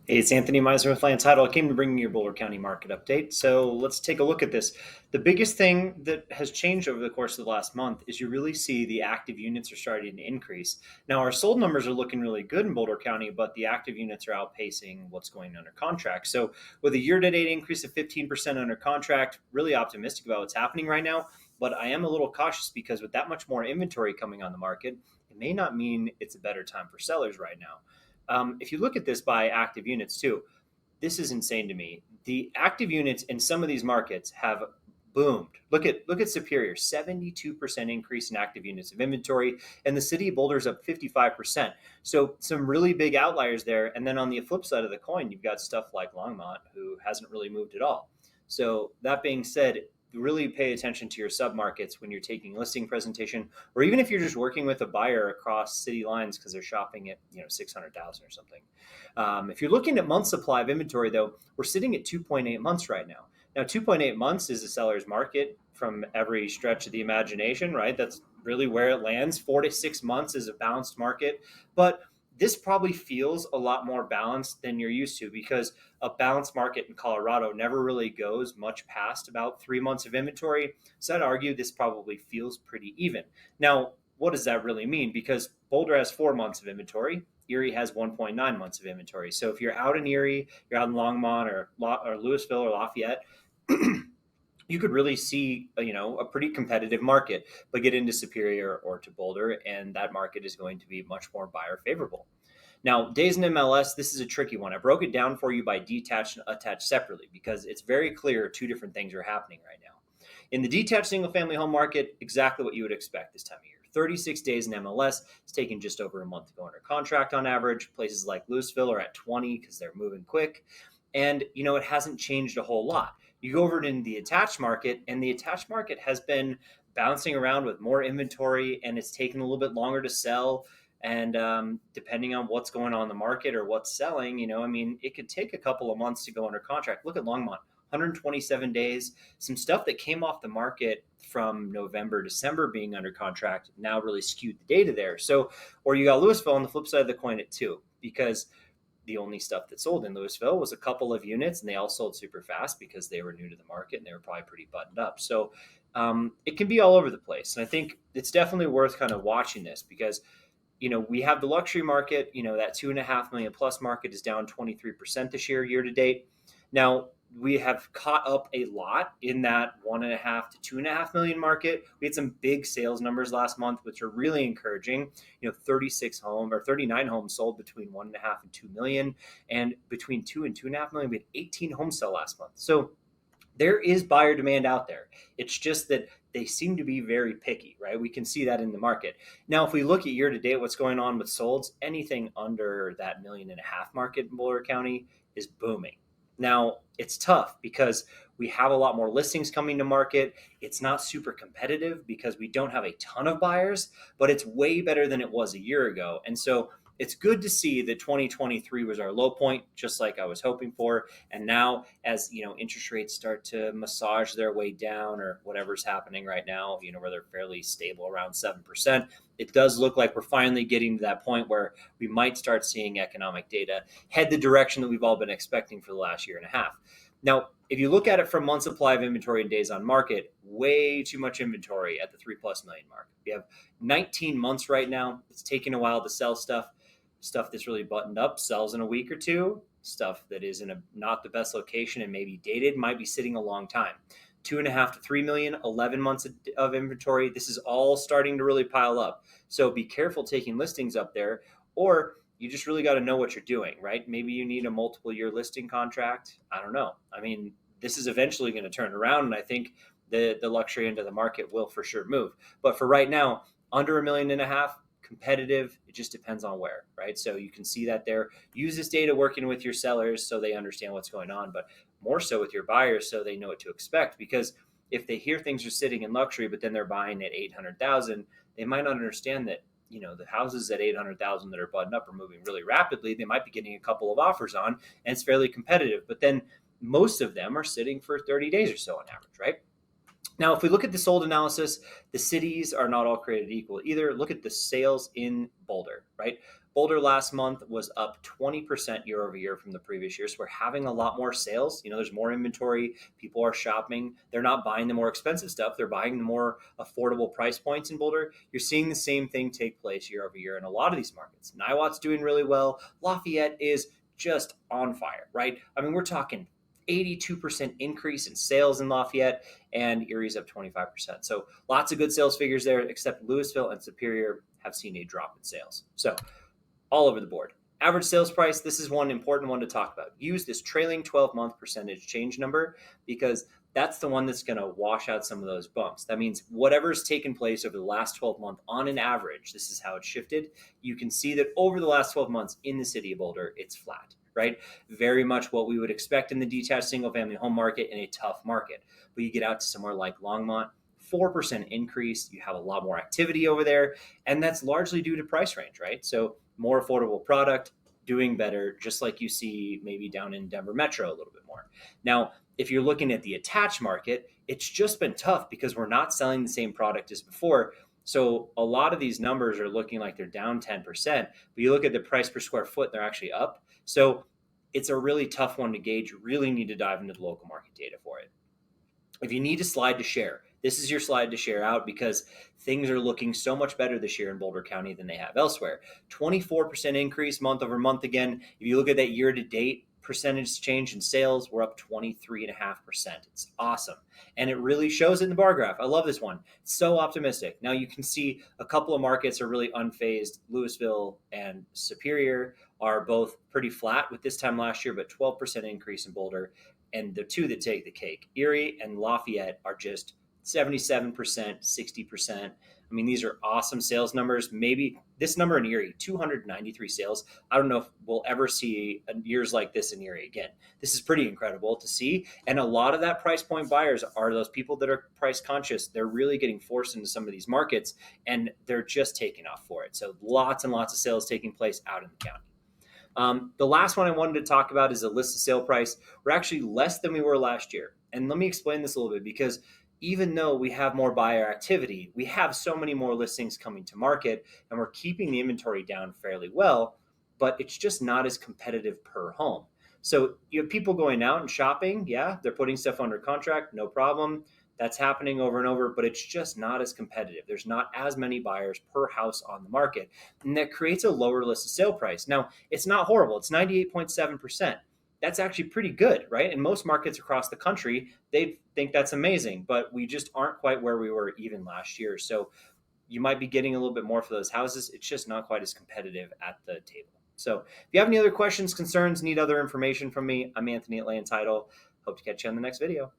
Hey, it's Anthony Meisner with Land Title. I came to bring you your Boulder County market update. So let's take a look at this. The biggest thing that has changed over the course of the last month is you really see the active units are starting to increase. Now, our sold numbers are looking really good in Boulder County, but the active units are outpacing what's going under contract. So with a year-to-date increase of 15% under contract, really optimistic about what's happening right now. But I am a little cautious because with that much more inventory coming on the market, it may not mean it's a better time for sellers right now. If you look at this by active units too, this is insane to me. The active units in some of these markets have boomed. Look at Superior, 72% increase in active units of inventory, and the city of Boulder's up 55%. So some really big outliers there. And then on the flip side of the coin, you've got stuff like Longmont, who hasn't really moved at all. So that being said, really pay attention to your submarkets when you're taking listing presentation, or even if you're just working with a buyer across city lines because they're shopping at 600,000 or something. If you're looking at month supply of inventory, though, we're sitting at 2.8 months right now. Now, 2.8 months is a seller's market from every stretch of the imagination, right? That's really where it lands. 4 to 6 months is a balanced market, but this probably feels a lot more balanced than you're used to because a balanced market in Colorado never really goes much past about 3 months of inventory. So I'd argue this probably feels pretty even. Now, what does that really mean? Because Boulder has 4 months of inventory. Erie has 1.9 months of inventory. So if you're out in Erie, you're out in Longmont or Louisville or Lafayette, you could really see a pretty competitive market, but get into Superior or to Boulder, and that market is going to be much more buyer favorable. Now, days in MLS, this is a tricky one. I broke it down for you by detached and attached separately because it's very clear two different things are happening right now. In the detached single family home market, exactly what you would expect this time of year. 36 days in MLS. It's taken just over a month to go under contract on average. Places like Louisville are at 20 because they're moving quick. And, it hasn't changed a whole lot. You go over in the attached market, and the attached market has been bouncing around with more inventory, and it's taken a little bit longer to sell. And depending on what's going on in the market or what's selling, it could take a couple of months to go under contract. Look at Longmont, 127 days. Some stuff that came off the market from November, December being under contract now really skewed the data there. So, or you got Louisville on the flip side of the coin at 2, because the only stuff that sold in Louisville was a couple of units, and they all sold super fast because they were new to the market and they were probably pretty buttoned up. So it can be all over the place. And I think it's definitely worth kind of watching this because, we have the luxury market, that 2.5 million plus market is down 23% this year to date. Now, we have caught up a lot in that 1.5 to 2.5 million market. We had some big sales numbers last month, which are really encouraging. 39 homes sold between 1.5 and 2 million, and between 2 and 2.5 million, we had 18 homes sell last month. So there is buyer demand out there. It's just that they seem to be very picky, right? We can see that in the market. Now, if we look at year to date, what's going on with solds, anything under that 1.5 million market in Boulder County is booming. Now, it's tough because we have a lot more listings coming to market. It's not super competitive because we don't have a ton of buyers, but it's way better than it was a year ago. And so it's good to see that 2023 was our low point, just like I was hoping for. And now, as interest rates start to massage their way down, or whatever's happening right now, where they're fairly stable around 7%, it does look like we're finally getting to that point where we might start seeing economic data head the direction that we've all been expecting for the last year and a half. Now, if you look at it from month supply of inventory and days on market, way too much inventory at the 3+ million mark. We have 19 months right now. It's taking a while to sell stuff. Stuff that's really buttoned up sells in a week or two. Stuff that is in not the best location and maybe dated might be sitting a long time. 2.5 to 3 million, 11 months of inventory. This is all starting to really pile up. So be careful taking listings up there, or you just really got to know what you're doing, right? Maybe you need a multiple year listing contract. I don't know. This is eventually going to turn around, and I think the luxury end of the market will for sure move. But for right now, under 1.5 million, competitive. It just depends on where, right? So you can see that there. Use this data working with your sellers so they understand what's going on, but more so with your buyers so they know what to expect. Because if they hear things are sitting in luxury, but then they're buying at 800,000, they might not understand that the houses at 800,000 that are buttoned up are moving really rapidly. They might be getting a couple of offers on, and it's fairly competitive. But then most of them are sitting for 30 days or so on average, right? Now, if we look at the sold analysis, the cities are not all created equal either. Look at the sales in Boulder, right? Boulder last month was up 20% year over year from the previous year. So we're having a lot more sales. There's more inventory. People are shopping. They're not buying the more expensive stuff. They're buying the more affordable price points in Boulder. You're seeing the same thing take place year over year in a lot of these markets. Niwot's doing really well. Lafayette is just on fire, right? I mean, we're talking 82% increase in sales in Lafayette, and Erie's up 25%. So lots of good sales figures there, except Louisville and Superior have seen a drop in sales. So all over the board. Average sales price, this is one important one to talk about. Use this trailing 12-month percentage change number because that's the one that's going to wash out some of those bumps. That means whatever's taken place over the last 12 months on an average, this is how it shifted. You can see that over the last 12 months in the city of Boulder, it's flat, right? Very much what we would expect in the detached single family home market in a tough market. But you get out to somewhere like Longmont, 4% increase. You have a lot more activity over there. And that's largely due to price range, right? So more affordable product, doing better, just like you see maybe down in Denver Metro a little bit more. Now, if you're looking at the attached market, it's just been tough because we're not selling the same product as before. So a lot of these numbers are looking like they're down 10%, but you look at the price per square foot, they're actually up. So it's a really tough one to gauge. You really need to dive into the local market data for it. If you need a slide to share, this is your slide to share out because things are looking so much better this year in Boulder County than they have elsewhere. 24% increase month over month again. If you look at that year to date percentage change in sales, we're up 23.5%. It's awesome. And it really shows it in the bar graph. I love this one. It's so optimistic. Now you can see a couple of markets are really unfazed. Louisville and Superior are both pretty flat with this time last year, but 12% increase in Boulder. And the two that take the cake, Erie and Lafayette, are just 77%, 60%. I mean, these are awesome sales numbers. Maybe this number in Erie, 293 sales. I don't know if we'll ever see years like this in Erie again. This is pretty incredible to see. And a lot of that price point buyers are those people that are price conscious. They're really getting forced into some of these markets and they're just taking off for it. So lots and lots of sales taking place out in the county. The last one I wanted to talk about is a list of sale price. We're actually less than we were last year. And let me explain this a little bit because even though we have more buyer activity, we have so many more listings coming to market and we're keeping the inventory down fairly well, but it's just not as competitive per home. So you have people going out and shopping. Yeah, they're putting stuff under contract, no problem. That's happening over and over, but it's just not as competitive. There's not as many buyers per house on the market. And that creates a lower list of sale price. Now, it's not horrible. It's 98.7%. That's actually pretty good, right? In most markets across the country, they think that's amazing, but we just aren't quite where we were even last year. So you might be getting a little bit more for those houses. It's just not quite as competitive at the table. So if you have any other questions, concerns, need other information from me, I'm Anthony at Land Title. Hope to catch you on the next video.